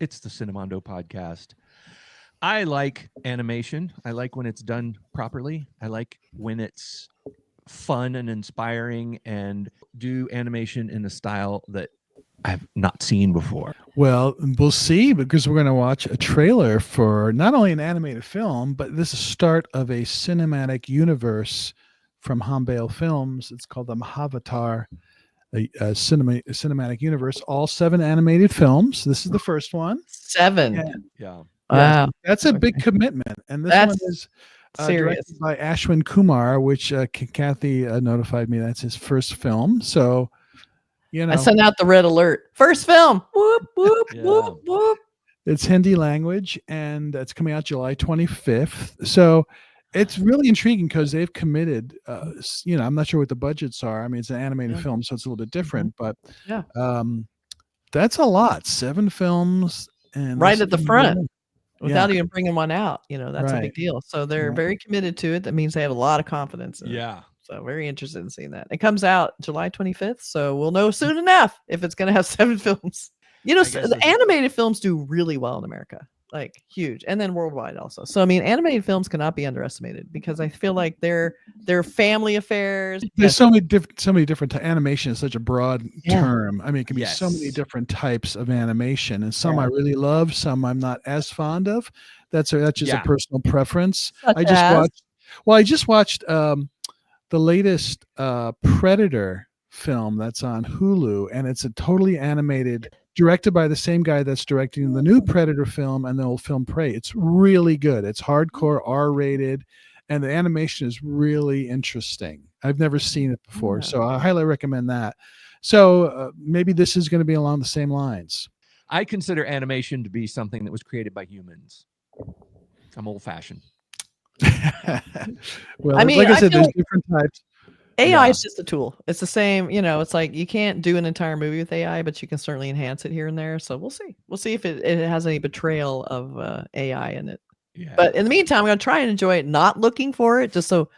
It's the Cinemondo podcast. I like animation. I like when it's done properly. I like when it's fun and inspiring and do animation in a style that I've not seen before. Well, we'll see, because we're going to watch a trailer for not only an animated film, but this is the start of a cinematic universe from Hombale Films. It's called the Mahavatar cinematic universe. All 7 animated films. This is the first one. 7. Yeah. Wow. That's a big commitment. And this one is directed by Ashwin Kumar, which Kathy notified me that's his first film. So, you know, I sent out the red alert. First film. Whoop, whoop, whoop, whoop. It's Hindi language, and it's coming out July 25th. So it's really intriguing because they've committed, I'm not sure what the budgets are. I mean, it's an animated film, so it's a little bit different, but that's a lot. 7 films. And right at the front. Without even bringing one out, that's a big deal. So they're very committed to it. That means they have a lot of confidence in it. So very interested in seeing that. It comes out July 25th, so we'll know soon enough if it's going to have 7 films. The animated films do really well in America, like huge, and then worldwide also. So I mean, animated films cannot be underestimated because I feel like they're family affairs. There's so many different. Animation is such a broad term. I mean, it can be so many different types of animation, and some I really love, some I'm not as fond of. That's just a personal preference. I just watched the latest Predator film that's on Hulu, and it's a totally animated, directed by the same guy that's directing the new Predator film and the old film Prey. It's really good. It's hardcore, R-rated, and the animation is really interesting. I've never seen it before, so I highly recommend that. So maybe this is going to be along the same lines. I consider animation to be something that was created by humans. I'm old-fashioned. Well, I mean, like I said, there's different types. AI is just a tool. It's the same, it's like you can't do an entire movie with AI, but you can certainly enhance it here and there. So we'll see. We'll see if it has any betrayal of AI in it. Yeah. But in the meantime, I'm going to try and enjoy it, not looking for it, just so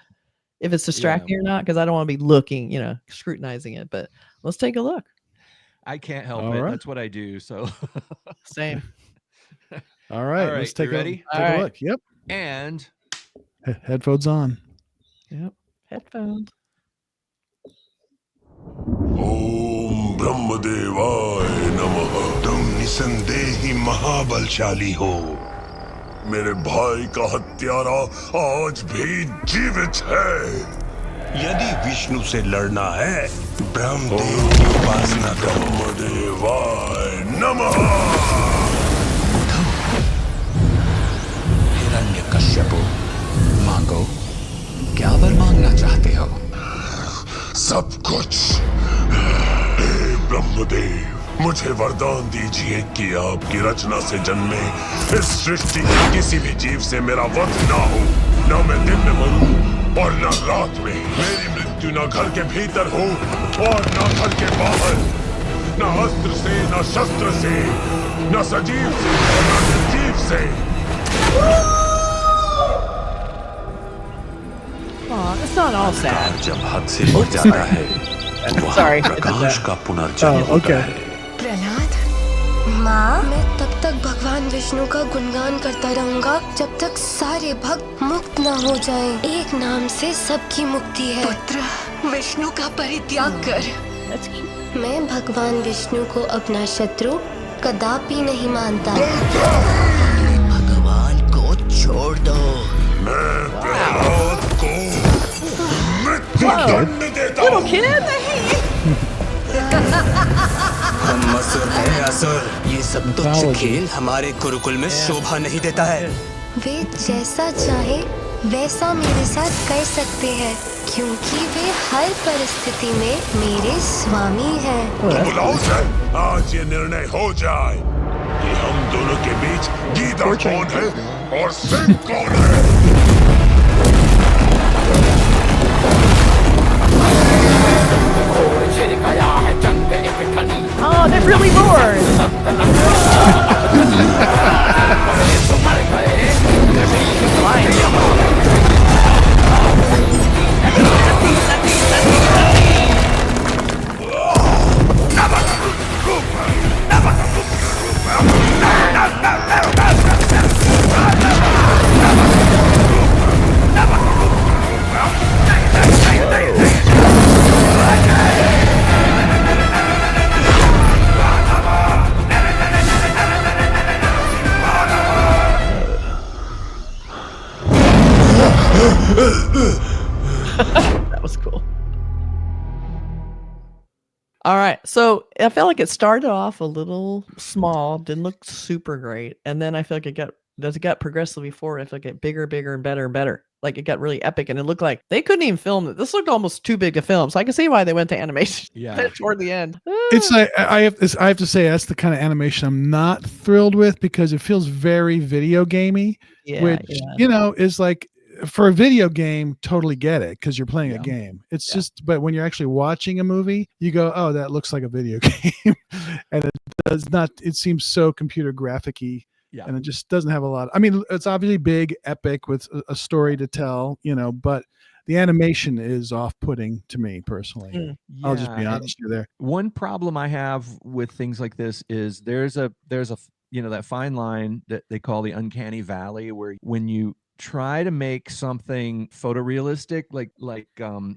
if it's distracting or not, because I don't want to be looking, scrutinizing it. But let's take a look. I can't help it. Right. That's what I do. So same. All right. Let's take a look. Yep. And headphones on. Yep. Headphones. ओम ब्रह्मदेवाय नमः। तुम निसंदेही महाबलशाली हो। मेरे भाई का हत्यारा आज भी जीवित है। यदि विष्णु से लड़ना है, ब्रह्मदेव की उपासना करो। ब्रह्मदेवाय नमः। हिरण्यकश्यप, मांगो, क्या वर मांगना चाहते हो? सब कुछ। हे ब्रह्मदेव, मुझे वरदान दीजिए कि आपकी रचना से जन्मे इस सृष्टि के किसी भी जीव से मेरा वध ना हो, न मैं दिन में मरूं और न रात में। मेरी मृत्यु न घर के भीतर हो और न घर के बाहर, न अस्त्र से, न शस्त्र से, न सजीव से और न निर्जीव से। It's not all sad. जब हद से बढ़ जाता है, sorry. प्रकाश का पुनर्जन्म होता है। प्रहलाद, माँ, मैं तब तक भगवान विष्णु का गुणगान करता रहूंगा जब तक सारे भक्त मुक्त न हो जाएं। एक नाम से सबकी मुक्ति है। पुत्र, विष्णु का परित्याग कर। मैं भगवान विष्णु को अपना शत्रु कदापि नहीं मानता। भगवान को छोड़ दो। मैं प्रहलाद को मृत्युदंड देता हूँ। हम असुर हैं, असुर। ये सब तुच्छ खेल हमारे गुरुकुल में शोभा नहीं देता है। वे जैसा चाहे वैसा मेरे साथ कर सकते हैं, क्योंकि वे हर परिस्थिति में मेरे स्वामी हैं। तो बुलाओ सर, आज ये निर्णय हो जाए कि हम दोनों के बीच गीता कौन है और सिंह कौन है। Oh, they're really bored. All right. So I felt like it started off a little small, didn't look super great. And then I feel like as it got progressively forward, I feel like it got bigger, bigger, and better and better. Like it got really epic, and it looked like they couldn't even film it. This looked almost too big a film. So I can see why they went to animation toward the end. It's like I have to say that's the kind of animation I'm not thrilled with, because it feels very video gamey, which is like, for a video game, totally get it, because you're playing a game. It's just, but when you're actually watching a movie, you go, oh, that looks like a video game. And it does not, it seems so computer graphic-y. Yeah. And it just doesn't have a lot. I mean, it's obviously big, epic, with a story to tell, but the animation is off-putting to me personally. I'll just be honest with you there. One problem I have with things like this is there's a that fine line that they call the uncanny valley, where when you try to make something photorealistic, like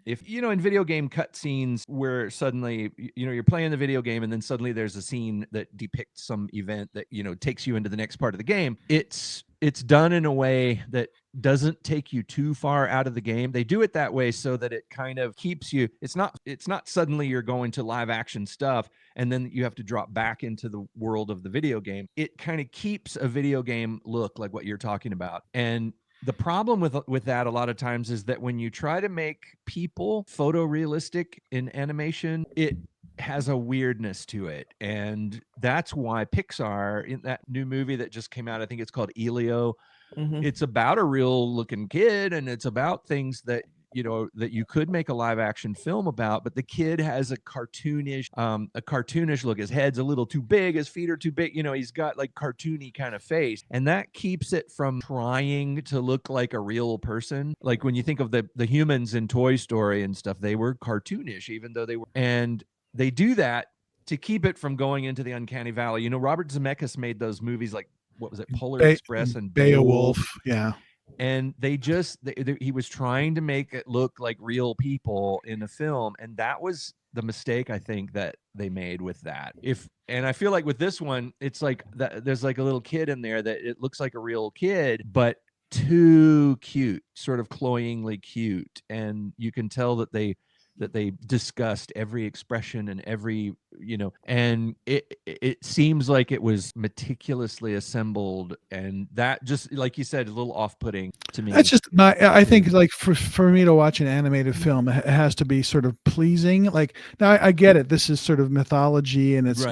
if in video game cutscenes where suddenly you're playing the video game and then suddenly there's a scene that depicts some event that takes you into the next part of the game. It's done in a way that doesn't take you too far out of the game. They do it that way so that it kind of keeps you. It's not suddenly you're going to live action stuff and then you have to drop back into the world of the video game. It kind of keeps a video game look like what you're talking about. And the problem with that a lot of times is that when you try to make people photorealistic in animation, it has a weirdness to it. And that's why Pixar, in that new movie that just came out, I think it's called Elio, it's about a real looking kid, and it's about things that that you could make a live action film about, but the kid has a cartoonish look. His head's a little too big, his feet are too big, he's got like cartoony kind of face, and that keeps it from trying to look like a real person. Like when you think of the humans in Toy Story and stuff, they were cartoonish, even though they were, and they do that to keep it from going into the uncanny valley. Robert Zemeckis made those movies, like, what was it, Polar Express and Beowulf. Yeah. And he was trying to make it look like real people in the film, and that was the mistake I think that they made with that. And I feel like with this one, it's like there's like a little kid in there that it looks like a real kid, but too cute, sort of cloyingly cute, and you can tell that they discussed every expression and every and it seems like it was meticulously assembled, and that, just like you said, a little off-putting to me. That's just I think, like, for me to watch an animated film, it has to be sort of pleasing. Like, now I get it, this is sort of mythology, and it's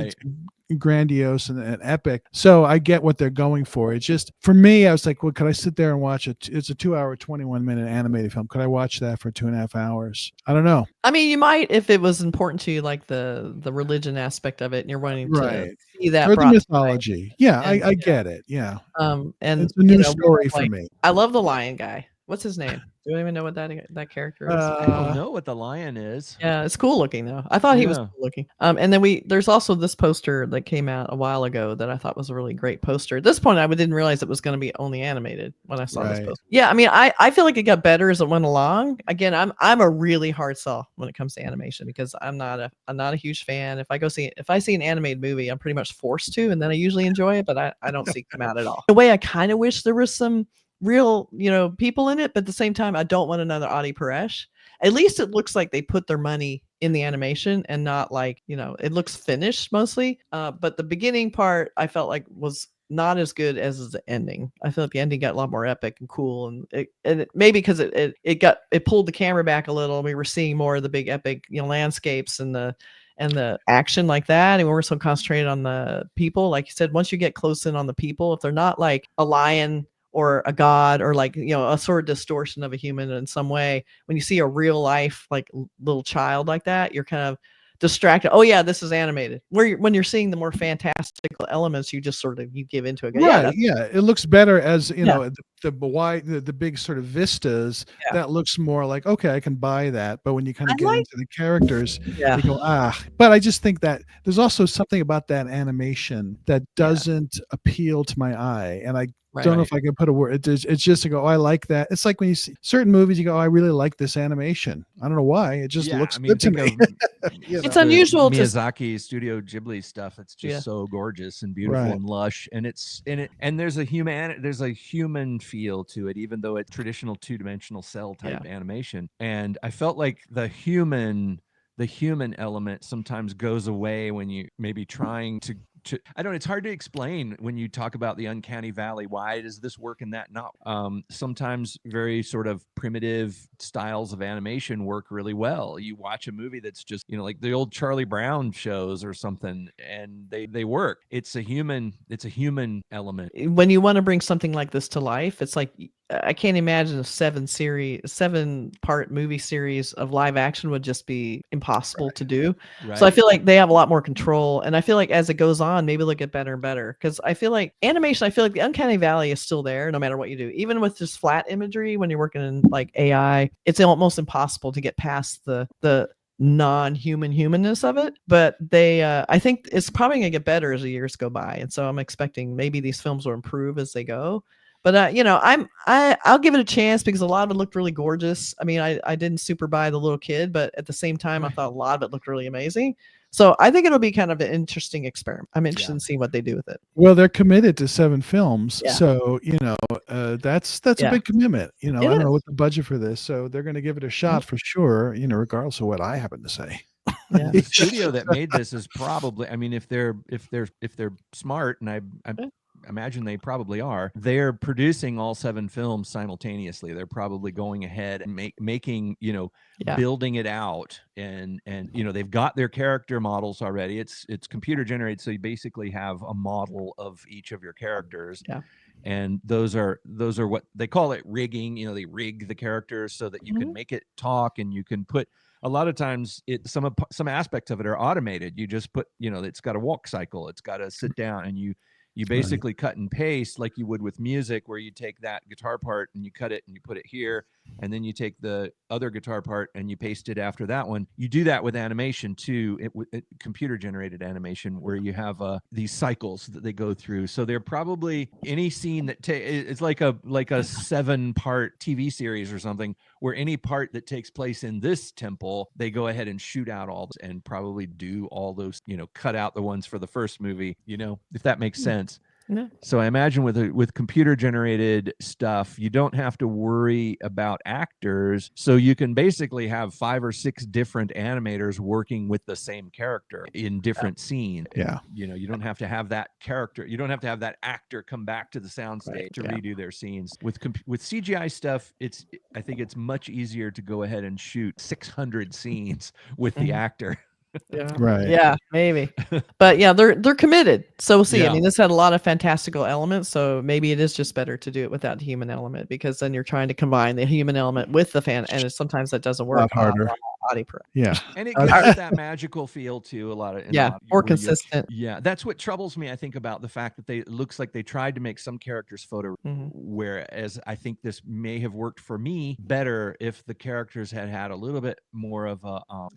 grandiose and epic, so I get what they're going for. It's just, for me, I was like, well, could I sit there and watch it? It's a 2-hour 21-minute animated film. Could I watch that for 2.5 hours? I don't know. I mean, you might, if it was important to you, like the religion aspect of it, and you're wanting to see that, or the mythology. I get it. And it's a new story for me. I love the lion guy. What's his name? Do you even know what that character is? I don't know what the lion is. Yeah, it's cool looking though. I thought he was cool looking. And then there's also this poster that came out a while ago that I thought was a really great poster. At this point, I didn't realize it was going to be only animated when I saw this poster. Yeah, I mean, I feel like it got better as it went along. Again, I'm a really hard sell when it comes to animation, because I'm not a huge fan. If I see an animated movie, I'm pretty much forced to, and then I usually enjoy it, but I don't seek them out at all. In a way, I kind of wish there was some real people in it, but at the same time, I don't want another Adi Paresh. At least it looks like they put their money in the animation, and not like it looks finished mostly, but the beginning part I felt like was not as good as the ending. I feel like the ending got a lot more epic and cool, and it maybe because it pulled the camera back a little. We were seeing more of the big epic landscapes and the action like that, and we were so concentrated on the people. Like you said, once you get close in on the people, if they're not like a lion or a god, or like a sort of distortion of a human in some way, when you see a real life like little child like that, you're kind of distracted. Oh yeah, this is animated. When you're seeing the more fantastical elements, you just sort of give into it. It looks better as the big sort of vistas. That looks more like, okay, I can buy that. But when you kind of get into the characters, you go, but I just think that there's also something about that animation that doesn't appeal to my eye, and I don't know if I can put a word. It's just to go, oh, I like that. It's like when you see certain movies, you go, oh, I really like this animation. I don't know why. It just looks good to me. It's unusual. Miyazaki, Studio Ghibli stuff. It's just so gorgeous and beautiful and lush, and and there's a human feel to it, even though it's traditional 2-dimensional cell type animation. And I felt like the human the human element sometimes goes away when you maybe trying to I don't know, it's hard to explain when you talk about the uncanny valley. Why does this work and that not? Sometimes very sort of primitive styles of animation work really well. You watch a movie that's just, like the old Charlie Brown shows or something, and they work. It's a human element. When you want to bring something like this to life, it's like, I can't imagine a 7-part movie series of live action would just be impossible to do. Right. So I feel like they have a lot more control, and I feel like as it goes on, maybe they'll get better and better. Because I feel like animation, the uncanny valley is still there no matter what you do. Even with just flat imagery, when you're working in like AI, it's almost impossible to get past the non-human humanness of it. But I think it's probably gonna get better as the years go by, and so I'm expecting maybe these films will improve as they go. But I'll give it a chance because a lot of it looked really gorgeous. I mean, I didn't super buy the little kid, but at the same time, I thought a lot of it looked really amazing. So I think it'll be kind of an interesting experiment. I'm interested in seeing what they do with it. Well, they're committed to 7 films, so that's a big commitment. I don't know what the budget for this, so they're going to give it a shot for sure. Regardless of what I happen to say. Yeah. The studio that made this is probably, I mean, if they're smart, and I imagine they probably are, they're producing all 7 films simultaneously. They're probably going ahead and making, building it out, and they've got their character models already. It's computer generated, so you basically have a model of each of your characters. Yeah. And those are what they call it, rigging. They rig the characters so that you can make it talk, and you can put, a lot of times some aspects of it are automated. You just put, it's got a walk cycle, it's got to sit down, and you basically cut and paste like you would with music, where you take that guitar part and you cut it and you put it here, and then you take the other guitar part and you paste it after that one. You do that with animation too, computer generated animation, where you have these cycles that they go through. So they're probably, any scene that it's like a 7-part TV series or something, where any part that takes place in this temple, they go ahead and shoot out all and probably do all those, cut out the ones for the first movie, if that makes sense. Yeah. So I imagine with computer generated stuff, you don't have to worry about actors. So you can basically have 5 or 6 different animators working with the same character in different scenes. Yeah. You don't have to have that character. You don't have to have that actor come back to the soundstage to redo their scenes. With CGI stuff, I think it's much easier to go ahead and shoot 600 scenes with the actor. Yeah. Right. Yeah, maybe. But yeah, they're committed. So we'll see. Yeah. I mean, this had a lot of fantastical elements, so maybe it is just better to do it without the human element, because then you're trying to combine the human element with the and sometimes that doesn't work. A lot harder. Yeah. And it gives that magical feel too, more consistent. That's what troubles me, I think, about the fact that it looks like they tried to make some characters whereas I think this may have worked for me better if the characters had a little bit more of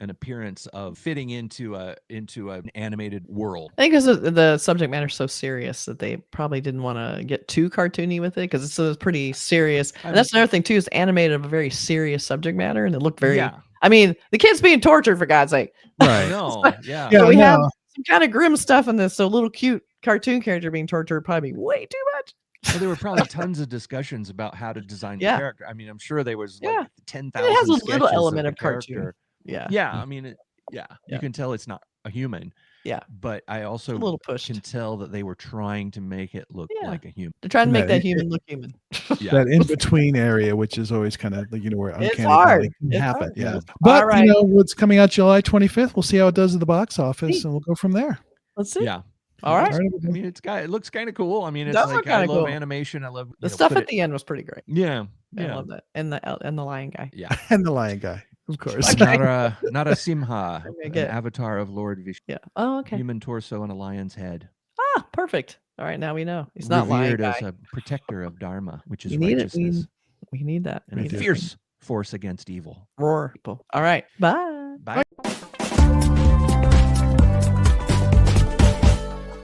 an appearance of fitting into an animated world. I think because the subject matter is so serious that they probably didn't want to get too cartoony with it, because it's pretty serious. And that's another thing too, is animated of a very serious subject matter, and it looked very. Yeah. I mean, the kid's being tortured, for God's sake. Right. No. Yeah. So we have some kind of grim stuff in this. So a little cute cartoon character being tortured probably way too much. So there were probably tons of discussions about how to design the character. I mean, I'm sure there was like 10,000. It has a little sketches element of character. cartoon. Yeah. Yeah. I mean, you can tell it's not a human. Yeah. But I also can tell that they were trying to make it look like a human. They're trying to make that human look human. That in between area, which is always kind of where it's hard. Can happen. Hard. Yeah. But what's coming out July 25th? We'll see how it does at the box office, and we'll go from there. Let's see. Yeah. All right. I mean, it looks kind of cool. I mean, it's like, I love animation. I love the stuff at the end was pretty great. Yeah. I love that. And the lion guy. Yeah. And the lion guy. Of course. Narsimha, an avatar of Lord Vishnu. Yeah. Oh, okay. Human torso and a lion's head. Ah, perfect. All right, now we know. He's not revered lion as a protector of Dharma, which is we righteousness. We need that. And a fierce force against evil. Roar. All right. Bye. Bye.